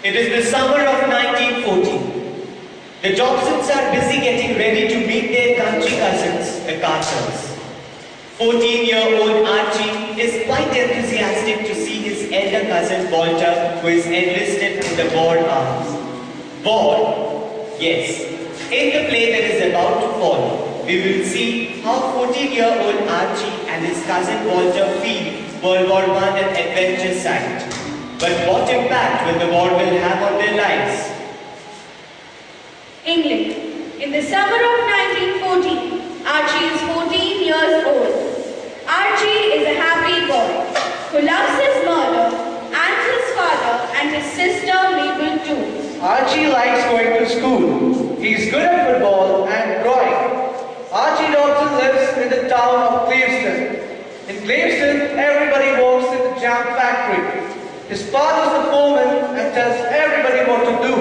It is the summer of 1914. The Dobsons are busy getting ready to meet their country cousins, the Carters. 14-year-old Archie is quite enthusiastic to see his elder cousin Walter, who is enlisted in the Boer arms. Boer? Yes. In the play that is about to follow, we will see how 14-year-old Archie and his cousin Walter feel World War I at adventure site. But what impact will the war will have on their lives? England. In the summer of 1914, Archie is 14 years old. Archie is a happy boy who loves his mother and his father and his sister Mabel too. Archie likes going to school. He's good at football and drawing. Archie Dobson lives in the town of Cleveland. In Cleveland, everybody works in the jam factory. His father's the foreman and tells everybody what to do.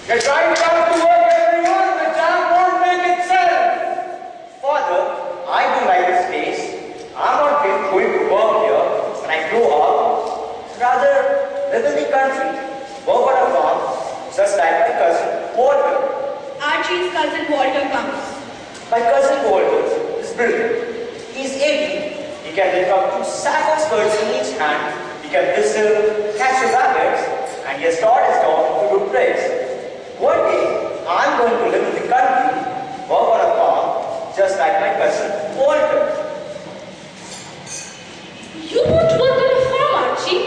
Get right down to work, everyone. The jam won't make itself. Father, I do like this place. I'm not going to work here when I grow up. Rather, live in the country, work on a farm, just like my cousin Walter. Archie's cousin Walter comes. My cousin Walter is brilliant. He's 18. He can lift up 2 sacks of skirts in each hand. He can whistle, catch the rabbits, and he has taught his dog to do tricks. One day, I'm going to live in the country, work on a farm, just like my cousin Walter. You won't work on a farm, Archie.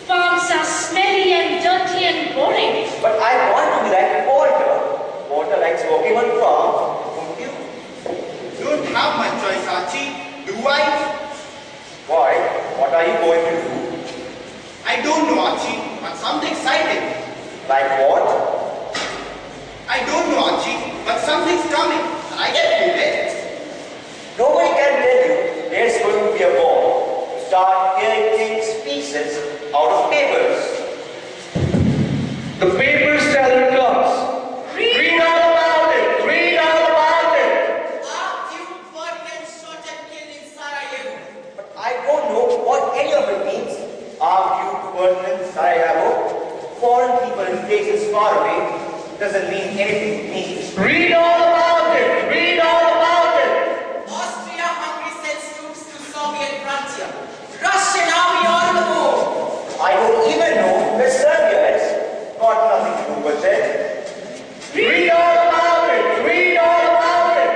Farms are smelly and dirty and boring. But I want to be like Walter. Walter likes working on farms, don't you? You don't have much choice, Archie. Do I? Why? What are you going to do? I don't know, Archie, but something exciting. Like what? I don't know, Archie, but something's coming, and I get to it. Nobody can tell you there's going to be a war. You start hearing things, pieces out of papers. The papers tell the clubs. Read all about it. Read all about it. Duke Ferdinand shot and killed in Sarajevo. But I don't know what any of it means. Duke Ferdinand, Sarajevo. Foreign people in places far away doesn't mean anything to me. Read all about it. Read all about it. Austria-Hungary sends troops to Soviet frontier. Russian army on the move. I don't even know where Serbia is. Got nothing to do with it. Read all about it. Read all about it.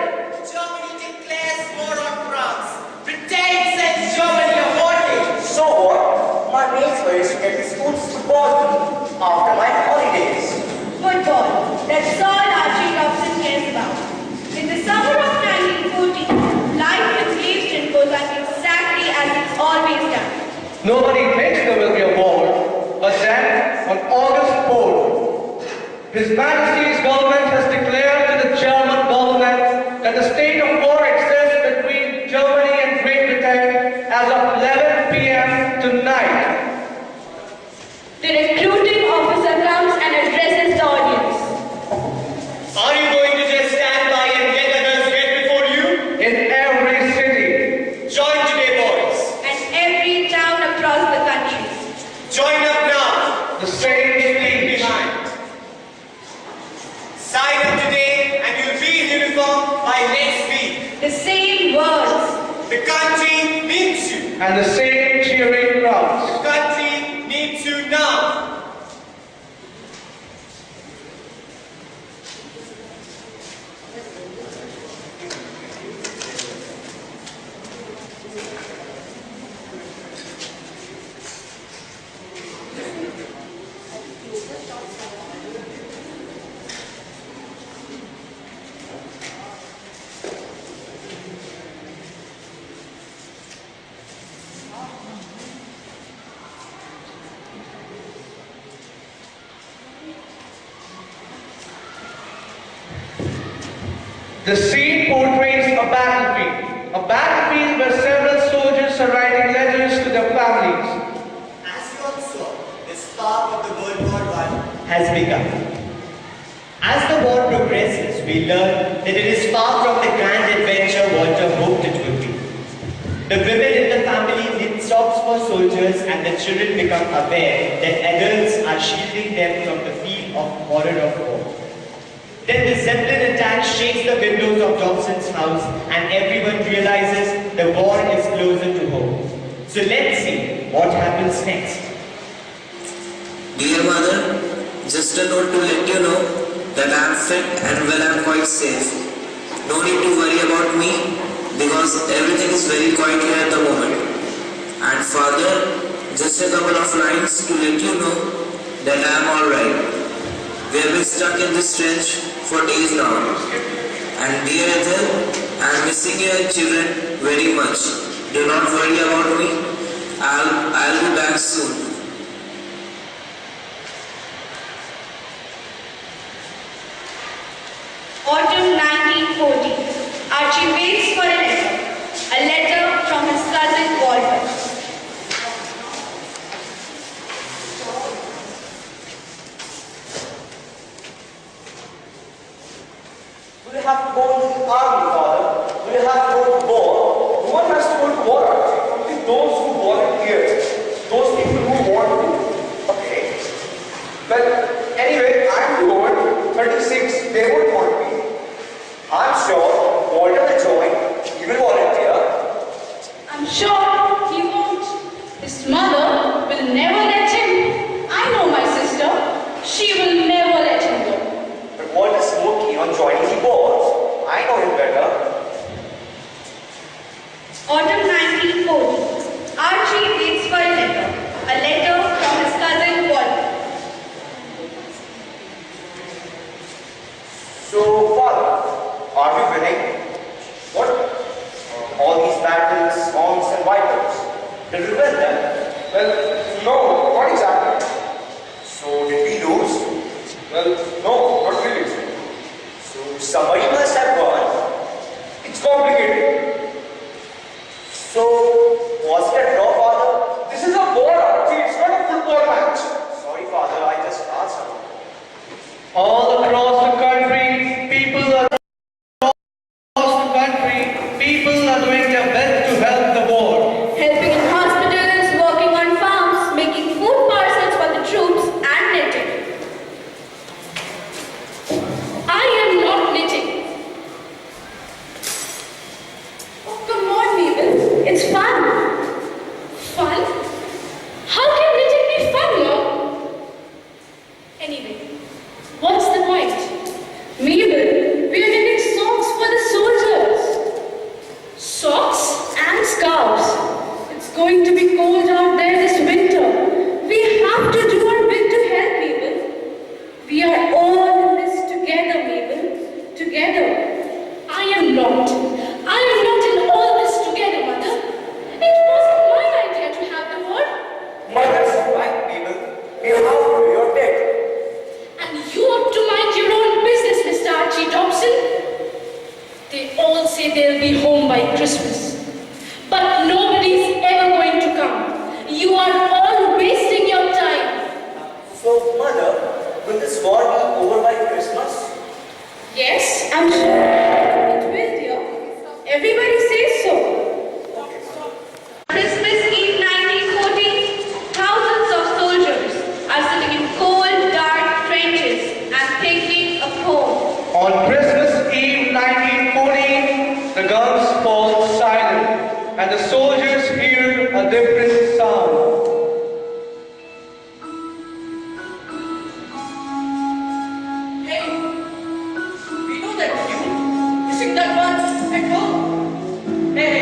Germany declares war on France. Britain sends Germany a warning. So what? My main choice is to get the schools to support me after my holidays. Football. That's all Archie Dobson cares about. In the summer of 1914, life in Cleveland goes on exactly as it's always done. Nobody thinks there will be a war, but then, on August 4th, His Majesty's government has declared to the German government that the state of war exists between Germany and Great Britain as of 11 p.m. tonight. The recruiting officer comes and addresses the audience. Are you going to just stand by and let others get before you? In every city. Join today, boys. And every town across the country. Join up now. The same speech. Behind. Sign up today and you'll be in uniform by next week. The same words. The country needs you. And the same cheering crowds. The country needs you now. The scene portrays a battlefield where several soldiers are writing letters to their families. As you all saw, the spark of the World War I has begun. As the war progresses, we learn that it is far from the grand adventure Walter hoped it would be. The women in the family knit socks for soldiers and the children become aware that adults are shielding them from the field of horror of war. Then the Zeppelin attack shakes the windows of Dobson's house and everyone realizes the war is closer to home. So let's see what happens next. Dear mother, just a note to let you know that I am fit and well and quite safe. No need to worry about me because everything is very quiet here at the moment. And father, just a couple of lines to let you know that I am alright. We have been stuck in this trench for days now. And dear Ethel, I am missing you and children very much. Do not worry about me. I'll be back soon. Autumn 1940. Archie waits for a letter. A letter from his cousin Walter. Do you have to go into the army, father? Do you have to go to war? No one has to go to war, Archie. Only those who volunteer. Those people who want to. Okay. Well, anyway, I'm too old. 36. They won't want me. I'm sure Walter will join. He will volunteer. I'm sure he won't. His mother will never let him. I know my sister. She will never let him go. But Walter's more keen on joining the wars. I know him better. Autumn 1940. Archie waits for a letter. A letter from his cousin Walter. So, father, are we winning? What? All these battles, storms and vipers. Did we win them? Well, no, not exactly. So, did we lose? Well, no, not really. So, somebody must have won. It's complicated. So, was it a draw, father? This is a war, Archie. It's not a football match. Sorry, father, I just asked. All across the country, people are doing their best to help the war. Helping in hospitals, working on farms, making food parcels for the troops and knitting. I am not knitting. Oh, come on, Mabel. It's fun. Fun? How can knitting be fun, Mom? Anyway, what's the point? Mabel, we are knitting socks for the soldiers. Socks and scarves. It's going to be cold out there this winter. We have to do our bit to help, Mabel. We are all in this together, Mabel. Together. I am not. I am not in all this together, Mother. It wasn't my idea to have the war. Mother's right, people. We have to do your bit. And you ought to mind your own business, Mr. Archie Dobson. They all say they'll be home by Christmas. But nobody's ever going to come. You are all wasting your time. So, mother, will this war be over by Christmas? Yes, I'm sure it will, dear. Everybody says so. Christmas Eve 1940, thousands of soldiers are sitting in cold, dark trenches and thinking of home. On Christmas Eve 1940, the guns fall silent and the soldiers hear a different sound. Hey, we know that you sing that one at home. Hey,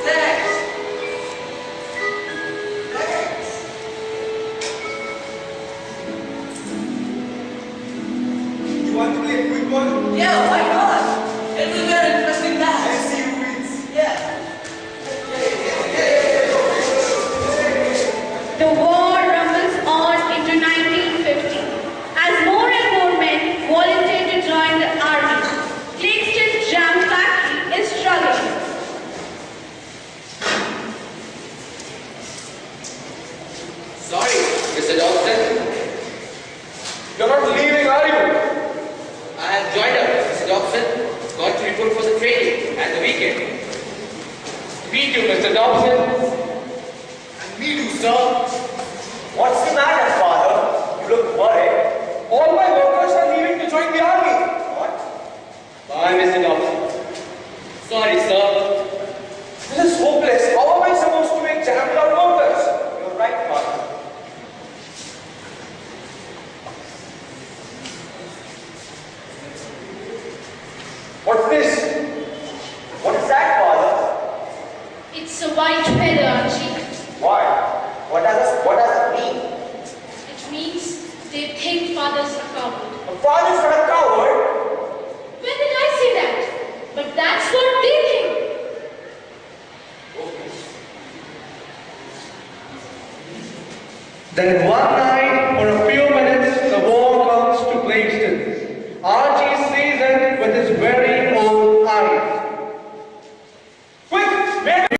Thanks. You want to play football? Yeah, why not? It will be an interesting match. Let's see who wins. Yeah. The war rumbles on into 1950 as more and more men volunteer to join the army. Claxton's jam factory is struggling. Sorry, Mr. Dobson. You're not leaving, are you? I have joined up, Mr. Dobson. Got to report for the training and the weekend. Meet you, Mr. Dobson. And me too, sir. What's the matter, father? You look worried. All my workers are leaving to join the army. What? Bye, Mr. Dobson. Sorry, sir. This is hopeless. How am I supposed to make jam without workers? You're right, father. What's this? What is that, father? It's a white feather, Archie. Why? What does it mean? It means they think father's a coward. A father's not a coward. When did I say that? But that's what they think. Then one night, for a few minutes, the war comes to Claxton. Archie sees it with his very own eyes. Quick, very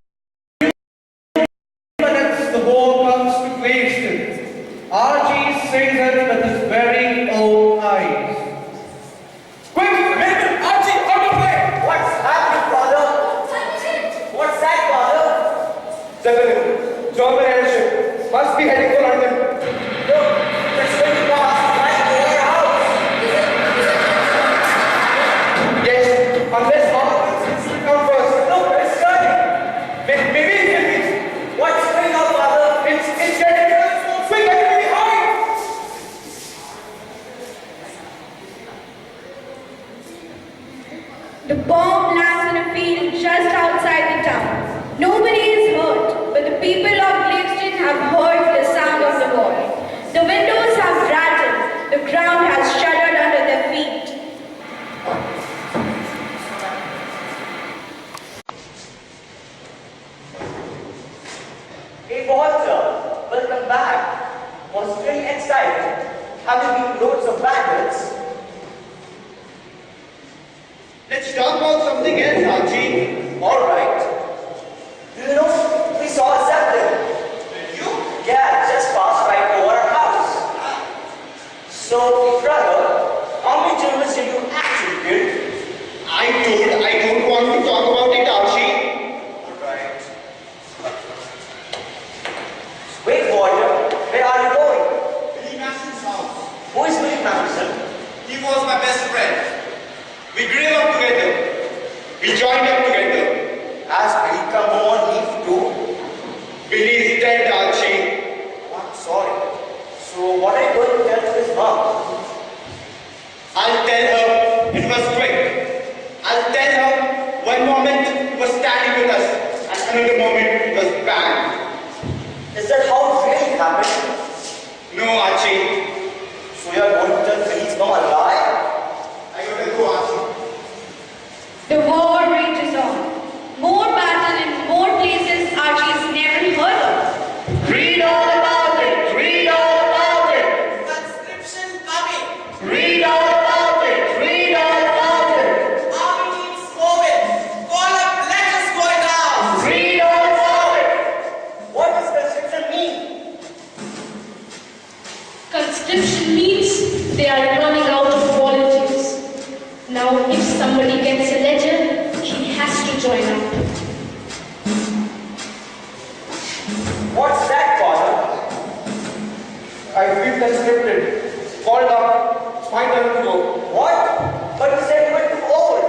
minutes, the war comes to Claxton. Archie sees it with his very own eyes. Quick, minute, Archie, out of play! What's happening, father? What's that, father? German airship must be heading for London. Look, it's going to pass right over our house. Yes, unless Mama insists to come first. Look, it's turning. Maybe it will be. What's going on, father? It's getting quick, I can be behind. The bomb lands in a field just outside the town. Nobody is hurt, but the people of Claxton have heard the sound of the war. The windows have rattled. The ground has shuddered under their feet. Hey, Walter, welcome back. Was really exciting. Having been loads of battles. Let's talk about something else, Archie. All right. You know, we saw a Zeppelin. Did you? Yeah, just passed right over our house. So, brother, how many Germans did you actually kill? I don't want to talk about it, Archie. Alright. Wait, Walter, where are you going? Billy Mason's house. Who is Billy Matheson? He was my best friend. We grew up together. We joined up together. Has Billy come on leave too? Billy is dead, Archie. Oh, I'm sorry. So, what are you going to tell to his mom? I'll tell her it was quick. I'll tell her one moment he was standing with us and another moment it was bang. Is that how it really happened? No, Archie. So, you're going to tell Billy's mom a lie? I gotta go, Archie. The war rages on. More battle in more places Archie's never heard of. Read all about it. Read all about it. Conscription coming. Read all about it. Read all about it. Army teams moving. Call up letters going out. Read all about it. What does conscription mean? Conscription means they are running out of volunteers. Now, if somebody gets a letter, he has to join up. What's that, father? I feel conscripted. Called up. It's my turn to go. What? But you said you were too old.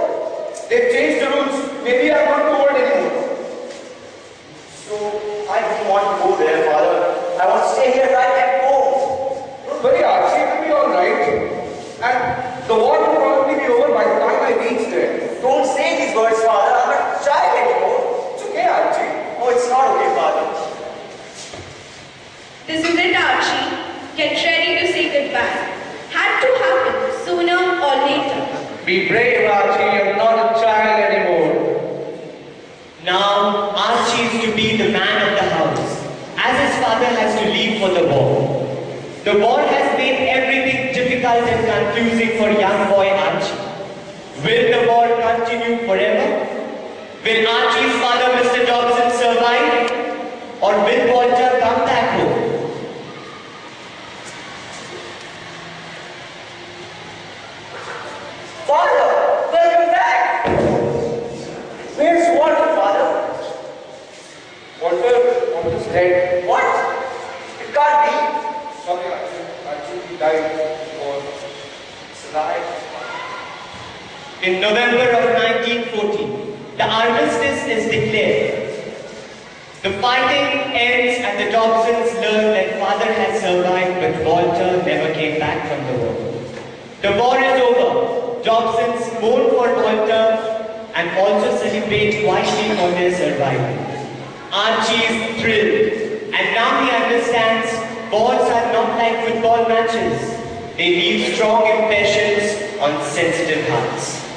They've changed the rules. Maybe I'm not too old anymore. So, I don't want to go there, father. I want to stay here right at home. Don't worry, Archie. It will be all right. And the war will probably be over by the time I reach there. Don't say these words, father. I'm not a child anymore. It's okay, Archie. it's not okay, Father. This is it, Archie. Get ready to say goodbye. Had to happen sooner or later. Be brave, Archie. You're not a child anymore. Now, Archie is to be the man of the house, as his father has to leave for the war. The war has made everything difficult and confusing for young boy Archie. Will the war continue forever? Will Archie's father, Mr. Dobson, survive? Or will Walter come back home? Father, welcome back. Where's Walter, Father? Walter's dead. What? It can't be. Sorry, Archie, he died. It's alive. In November of 1914, the armistice is declared. The fighting ends and the Dobsons learn that father had survived but Walter never came back from the war. The war is over. Dobsons mourn for Walter and also celebrate quietly for their survival. Archie is thrilled and now he understands wars are not like football matches. They leave strong impressions on sensitive hearts.